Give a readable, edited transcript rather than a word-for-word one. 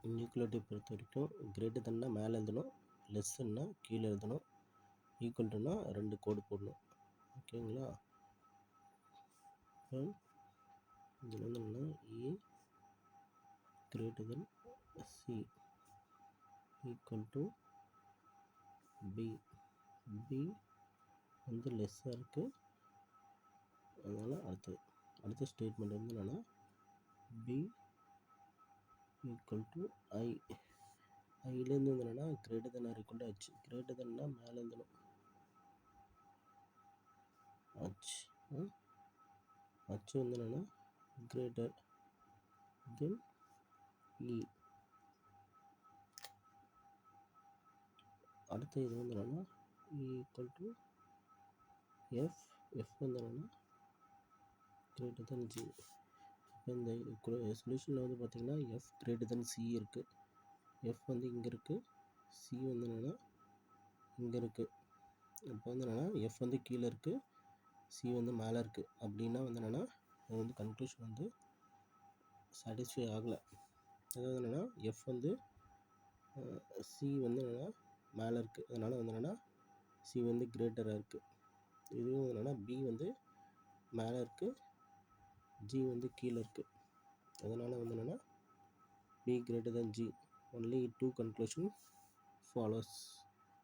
Inequality பொறுத்த வரைக்கும் greater தன்னா மேலே எழுதணும், லெஸ்ஸுன்னா கீழே எழுதணும், ஈக்குவல் டுனா 2 கோடு போடணும். ஓகேங்களா? இப்போ இதில் வந்து என்னென்னா A greater than C equal to B. B வந்து லெஸ்ஸாக இருக்குது, அதனால் அடுத்த ஸ்டேட்மெண்ட் வந்து என்னென்னா பி ஈக்குவல் டு ஐ. ஐலேருந்து வந்து என்னென்னா greater than or equal to H. Greater தென்னா மேலே எழுதணும் ஹச். ஹச் வந்து என்னென்னா கிரேட்டர் தென் இ. அடுத்த இது வந்து என்னென்னா இ ஈக்குவல் டு எஃப். எஃப் வந்து என்னென்னா கிரேட்டர் தென் ஜி. இப்போ இந்த சொல்யூஷனில் வந்து பார்த்திங்கன்னா எஃப் கிரேட்டர் தென் சி இருக்குது, எஃப் வந்து இங்கே இருக்குது, சி வந்து என்னென்னா இங்கே இருக்குது. இப்போ வந்து என்னென்னா எஃப் வந்து கீழே இருக்குது, சி வந்து மேலே இருக்குது. அப்படின்னா வந்து என்னென்னா அது வந்து கன்க்ளூஷன் வந்து சாட்டிஸ்ஃபை ஆகலை. அதாவது என்னென்னா எஃப் வந்து சி வந்து என்னென்னா மேலே இருக்குது, அதனால் வந்து என்னென்னா சி வந்து கிரேட்டராக இருக்குது. இதுவும் என்னென்னா பி வந்து மேலே இருக்குது, ஜி வந்து கீழே இருக்குது, அதனால் வந்து என்னென்னா P greater than G. Only 2 conclusion follows.